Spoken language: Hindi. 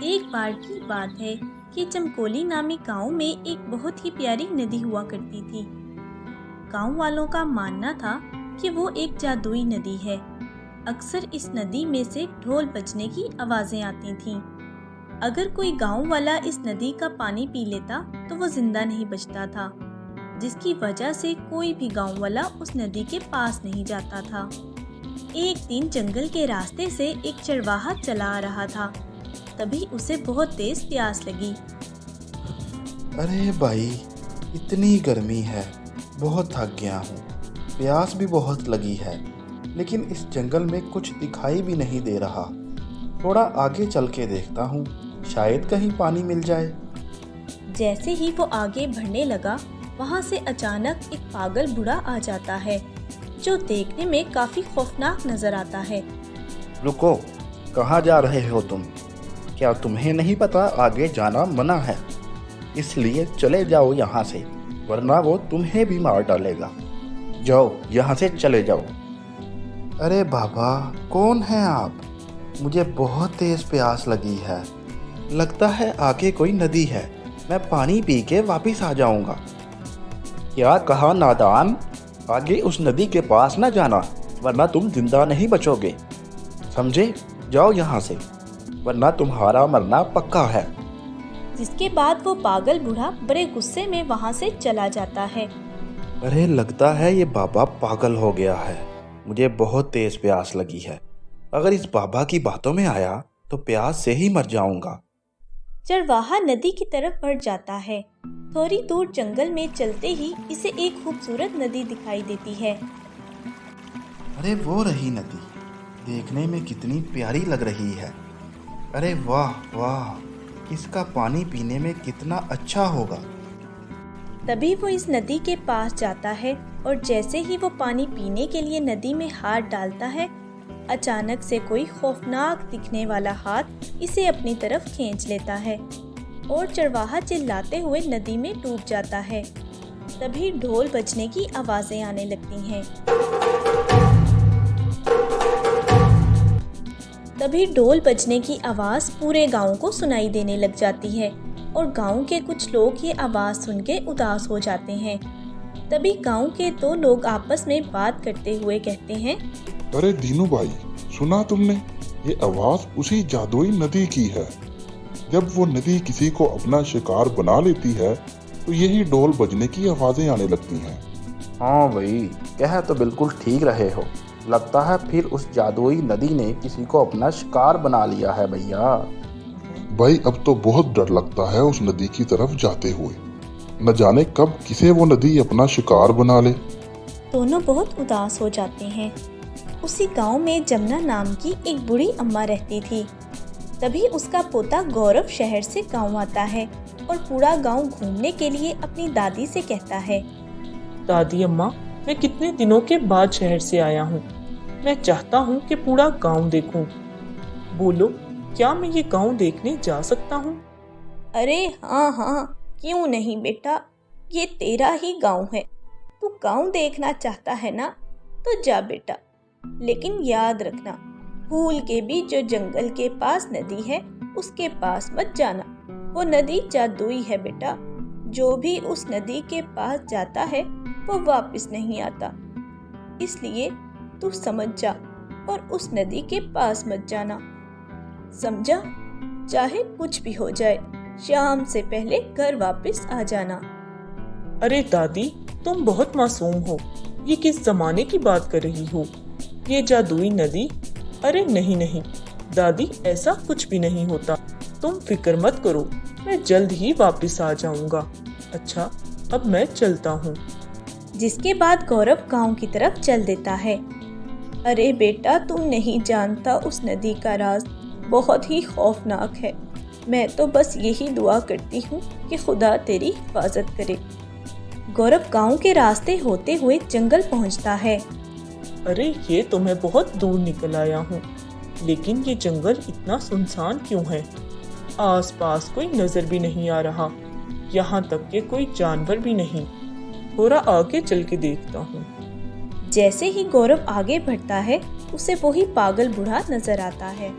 एक बार की बात है कि चमकोली नामी गांव में एक बहुत ही प्यारी नदी हुआ करती थी। गांव वालों का मानना था कि वो एक जादुई नदी है। अक्सर इस नदी में से ढोल बजने की आवाजें आती थीं। अगर कोई गांव वाला इस नदी का पानी पी लेता तो वो जिंदा नहीं बचता था, जिसकी वजह से कोई भी गांव वाला उस नदी के पास नहीं जाता था। एक दिन जंगल के रास्ते से एक चरवाहा चला आ रहा था। तभी उसे बहुत तेज प्यास लगी। अरे भाई, इतनी गर्मी है, बहुत थक गया हूँ। प्यास भी बहुत लगी है, लेकिन इस जंगल में कुछ दिखाई भी नहीं दे रहा। थोड़ा आगे चल के देखता हूँ, शायद कहीं पानी मिल जाए। जैसे ही वो आगे बढ़ने लगा, वहाँ से अचानक एक पागल बूढ़ा आ जाता है, जो देखने में काफी खौफनाक नजर आता है। रुको, कहाँ जा रहे हो तुम? क्या तुम्हें नहीं पता आगे जाना मना है? इसलिए चले जाओ यहाँ से, वरना वो तुम्हें भी मार डालेगा। जाओ, यहाँ से चले जाओ। अरे बाबा, कौन है आप? मुझे बहुत तेज प्यास लगी है। लगता है आगे कोई नदी है। मैं पानी पी के वापिस आ जाऊंगा। क्या कहा नादान? आगे उस नदी के पास न जाना, वरना तुम जिंदा नहीं बचोगे। समझे? जाओ यहाँ से, वरना तुम्हारा मरना पक्का है। जिसके बाद वो पागल बूढ़ा बड़े गुस्से में वहाँ से चला जाता है। अरे लगता है ये बाबा पागल हो गया है। मुझे बहुत तेज प्यास लगी है। अगर इस बाबा की बातों में आया तो प्यास से ही मर जाऊंगा। चरवाहा नदी की तरफ बढ़ जाता है। थोड़ी दूर जंगल में चलते ही इसे एक खूबसूरत नदी दिखाई देती है। अरे वो रही नदी, देखने में कितनी प्यारी लग रही है। अरे वाह वाह, इसका पानी पीने में कितना अच्छा होगा। तभी वो इस नदी के पास जाता है और जैसे ही वो पानी पीने के लिए नदी में हाथ डालता है, अचानक से कोई खौफनाक दिखने वाला हाथ इसे अपनी तरफ खींच लेता है और चरवाहा चिल्लाते हुए नदी में डूब जाता है। तभी ढोल बजने की आवाजें आने लगती हैं। तभी ढोल बजने की आवाज़ पूरे गांव को सुनाई देने लग जाती है और गांव के कुछ लोग ये आवाज़ सुन के उदास हो जाते हैं। तभी गांव के दो लोग आपस में बात करते हुए कहते हैं, अरे दीनू भाई, सुना तुमने? ये आवाज़ उसी जादुई नदी की है। जब वो नदी किसी को अपना शिकार बना लेती है तो यही ढोल बजने की आवाज़ें आने लगती हैं। हाँ भाई, कह तो बिल्कुल ठीक रहे हो। लगता है फिर उस जादुई नदी ने किसी को अपना शिकार बना लिया है भैया। भाई अब तो बहुत डर लगता है उस नदी की तरफ जाते हुए। न जाने कब किसे वो नदी अपना शिकार बना ले। दोनों बहुत उदास हो जाते हैं। उसी गांव में जमुना नाम की एक बूढ़ी अम्मा रहती थी। तभी उसका पोता गौरव शहर से गांव आता है और पूरा गांव घूमने के लिए अपनी दादी से कहता है, दादी अम्मा, मैं कितने दिनों के बाद शहर से आया हूँ। मैं चाहता हूँ कि पूरा गांव देखूं। बोलो, क्या मैं ये गांव देखने जा सकता हूँ? अरे हाँ हाँ, क्यों नहीं बेटा, ये तेरा ही गांव है। तू गांव देखना चाहता है ना, तो जा बेटा। लेकिन याद रखना, भूल के भी जो जंगल के पास नदी है उसके पास मत जाना। वो नदी जादुई है बेटा। जो भी उस नदी के पास जाता है वो वापस नहीं आता। इसलिए तू समझ जा और उस नदी के पास मत जाना। समझा? चाहे कुछ भी हो जाए, शाम से पहले घर वापस आ जाना। अरे दादी, तुम बहुत मासूम हो। ये किस जमाने की बात कर रही हो? ये जादुई नदी? अरे नहीं नहीं दादी, ऐसा कुछ भी नहीं होता। तुम फिक्र मत करो, मैं जल्द ही वापस आ जाऊंगा। अच्छा, अब मैं चलता हूँ। जिसके बाद गौरव गांव की तरफ चल देता है। अरे बेटा, तू नहीं जानता उस नदी का राज बहुत ही खौफनाक है। मैं तो बस यही दुआ करती हूँ कि खुदा तेरी हिफाजत करे। गौरव गांव के रास्ते होते हुए जंगल पहुँचता है। अरे ये तो मैं बहुत दूर निकल आया हूँ, लेकिन ये जंगल इतना सुनसान क्यों है? आसपास कोई नजर भी नहीं आ रहा, यहाँ तक कि कोई जानवर भी नहीं। थोड़ा आगे चल के देखता हूँ। जैसे ही गौरव आगे बढ़ता है उसे वही पागल बूढ़ा नजर आता है।